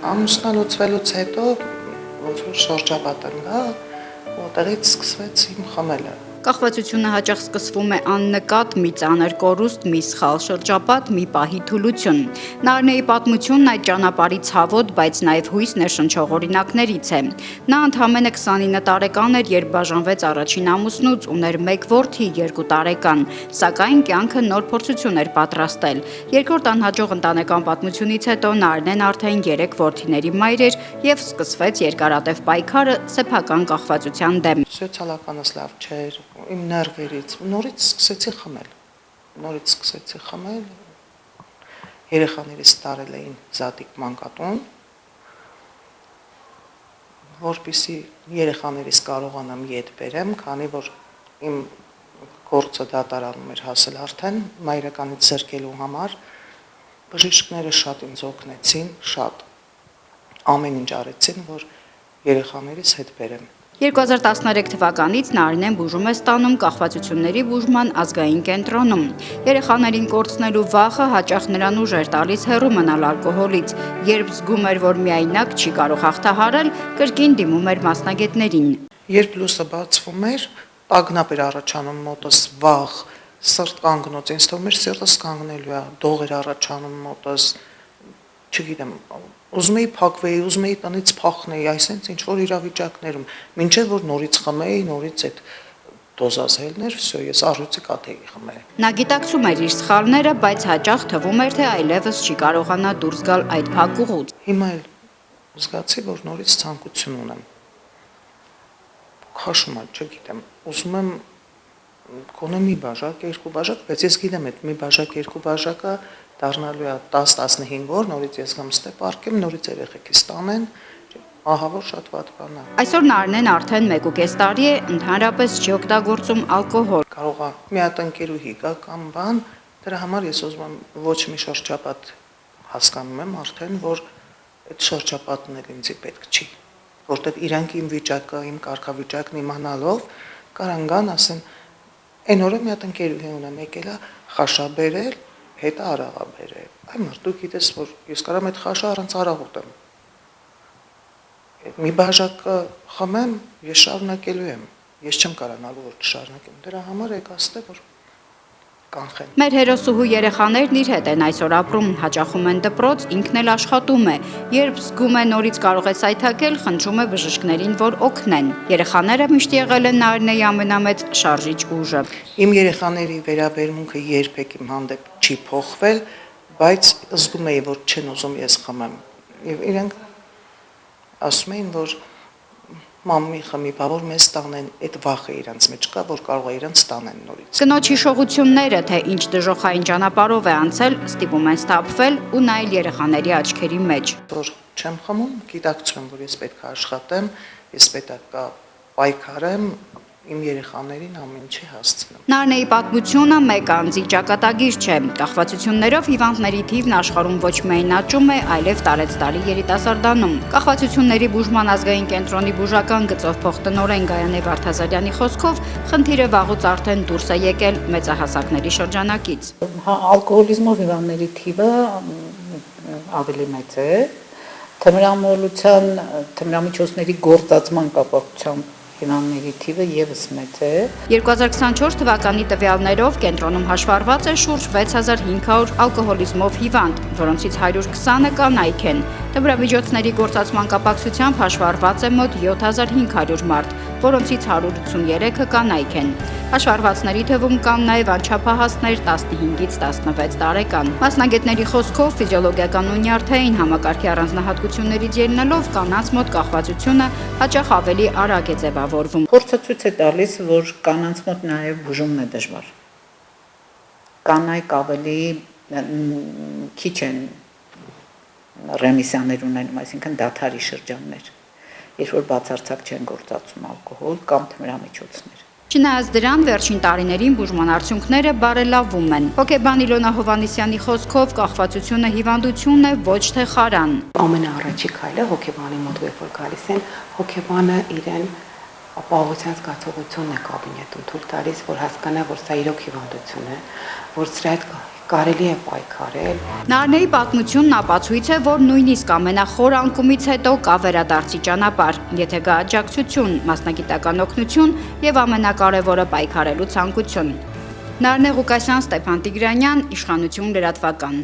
Ամուսնալուծվելուց հետո ոնց որ շրջապատ ընկա, որտեղից սկսվեց իմ խմելը։ Կախվածությունը հաճախ սկսվում է աննկատ, մի ծանր կորուստ, մի սխալ շրջապատ, մի պահի թուլություն։ Նարնեի պատմությունն այդ ճանապարհի ցավոտ, բայց նաև հույս ներշնչող օրինակներից է։ Նա ընդամենը 29 տարեկան էր, երբ բաժանվեց առաջին ամուսնուց, ուներ 1 որդի, 2 տարեկան, սակայն կյանքը նոր փորձություն էր պատրաստել։ Երկրորդ անհաջող ընտանեկան պատմությունից հետո Նարնեն արդեն 3 որդիների մայր էր եւ սկսվեց երկարատև պայքարը սեփական կախվածության դեմ։ Սոցիալականս լավ չէր, իմ ներվերից նորից սկսեցի խմել, երեխաներիս տարել էին զատիկ մանկատուն, որպեսզի երեխաներիս կարողանամ ետ բերեմ, քանի որ իմ գործը դատարանում էր հասել արդեն մայրականից զրկելու համար, բժիշկները շատ ինձ օգնեցին, շատ ամեն ինչ արեցին, որ երեխաներիս հետ բերեմ։ 2013 թվականից Նարինեն բուժում է ստանում կախվածությունների բուժման ազգային կենտրոնում։ Երեխաներին կորցնելու վախը հաճախ նրան ուժ էր տալիս հեռու մնալ ալկոհոլից։ Երբ զգում էր, որ միայնակ չի կարող հաղթահարել, կրկին դիմում էր մասնագետներին։ Երբ լույսը բացվում էր, տագնապ էր առաջանում մոտս, վախ, սրտ կանգնոց, ինձ թվում էր սիրտս կանգնելու է, դող էր առաջանում մոտս, չգիտեմ, ուզում էի փակվեի, ուզում էի տնից փախնեի, այսինքն ինչ որ իրավիճակներում, մինչև որ նորից խմեի, նորից այդ դոզազելներ, վсё, ես առյուծի կաթեի խմեի։ Նա գիտակցում էր իր սխալները, բայց հաճախ թվում էր, թե այլևս չի կարողանա դուրս գալ այդ փակուղուց։ Հիմա էլ զգացի, որ նորից ցանկություն ունեմ։ Քաշում եմ, չգիտեմ, ուզում եմ գոնե մի բաժակ, 2 բաժակ, բայց ես գիտեմ, այդ մի բաժակ, 2 բաժակը դառնալու է 10-15 օր, նորից ես գամ ստե պարկեմ, նորից երեխեքիս տանեն, ահա որ շատ վատ բան է։ Այսօր Նարինեն արդեն 1.5 տարի է ընդհանրապես չի օգտագործում ալկոհոլ։ Կարող է մի հատ ընկերուհի գա կամ բան, դրա համար ես ուզում եմ ոչ մի շրջապատ հասկանում եմ արդեն, որ այդ շրջապատն էլ ինձ պետք չի, որտեղ իրանք իմ վիճակը, իմ կարգավիճակն իմանալով կարան գան, ասեն, այն օրը մի հատ ընկերուհի ունեմ եկել է խաշաբերել, հետը արաղա բերել։ Այ մար, դու գիտես, որ ես կարամ այդ խաշը առանց արաղ ուտեմ։ Մի բաժակը խմեմ, ես շարունակելու եմ։ Ես չեմ կարողանալու որ չշարունակեմ։ Դրա համար եկա ստե որ կանխեն։ Մեր հերոսուհու երեխաներն իր հետ են այսօր ապրում, հաճախում են դպրոց, ինքն էլ աշխատում է։ Երբ զգում է նորից կարող է սայթաքել, խնդրում է բժիշկներին, որ օգնեն։ Երեխաները միշտ եղել են Նարինեի ամենամեծ շարժիչ ուժը։ Իմ երեխաների վերաբերմունքը երբեք իմ հանդեպ չի փոխվել, բայց զգում էի, որ չեն ուզում ես խմեմ։ Եվ իրենք ասում էին, որ մամի խմի, բա որ մեզ տանեն, այդ վախը իրանց մեջ կա, որ կարող է իրանց տանեն նորից։ Կնոջ հիշողությունները, թե ինչ դժոխային ճանապարհով է անցել, ստիպում են սթափվել ու նայել երեխաների աչքերի մեջ։ Որ չեմ խմում, գիտակցում եմ, որ ես պետք է աշխատեմ, ես պետք է պայքարեմ, իմ երեխաներին ամեն ինչի հասցնեմ։ Նարինեի պատմությունը մեկ անձի ճակատագիր չէ։ Կախվածություններով հիվանդների թիվն աշխարհում ոչ միայն աճում է, այլև տարեցտարի երիտասարդանում։ Կախվածությունների բուժման ազգային կենտրոնի բուժական գծով փոխտնօրեն Գայանե Վարդազարյանի խոսքով խնդիրը վաղուց արդեն դուրս է եկել մեծահասակների շրջանակից։ Ալկոհոլիզմով հիվանդների թիվը ավելի մեծ է։ Թմրամիջոցների գործածման կապակցությամբ հիվանդների թիվը եւս մեծ է։ 2024 թվականի տվյալներով կենտրոնում հաշվառված է շուրջ 6500 ալկոհոլիզմով հիվանդ, որոնցից 120-ը կանայք են։ Թմրամիջոցների գործածման կապակցությամբ հաշվառված է մոտ 7500 մարդ, որոնցից 183-ը կանայք են։ Հաշվառվածների թվում կան նաև անչափահասներ 15-ից 16 տարեկան։ Մասնագետների խոսքով ֆիզիոլոգիական ու նյարդային համակարգի առանձնահատկություններից ելնելով կանանց մոտ կախվածությունը հաճախ ավելի արագ է ձևավորվում։ Փորձը ցույց է տալիս, որ կանանց մոտ նաև բուժումն է դժվար։ Կանայք ավելի քիչ են ռեմիսիաներ ունենում, այսինքն դադարի շրջաններ, երբ որ բացարձակ չեն գործածում ալկոհոլ կամ թմրամիջոցներ։ Չնայած դրան, վերջին տարիներին բուժման արդյունքները բարելավվում են։ Հոգեբան Իլոնա Հովհաննիսյանի խոսքով կախվածությունը հիվանդություն է, ոչ թե խարան։ Ամենաառաջի քայլը հոգեբանի մոտ երբ որ գալիս են, հոգեբանը իրեն ապահովության զգացողությունն է կաբինետում թույլ տալիս, որ հասկանա, որ սա իրոք հիվանդություն է, որ սրա հետ կարելի է պայքարել։ Նարնեի պատմությունն ապացույց է, որ նույնիսկ ամենախոր անկումից հետո կա վերադարձի ճանապարհ, եթե կա աջակցություն, մասնագիտական օգնություն եւ ամենակարևորը պայքարելու ցանկություն։ Նարնե Ղուկասյան, Ստեփան Տիգրանյան, Իշխանություն լրատվական։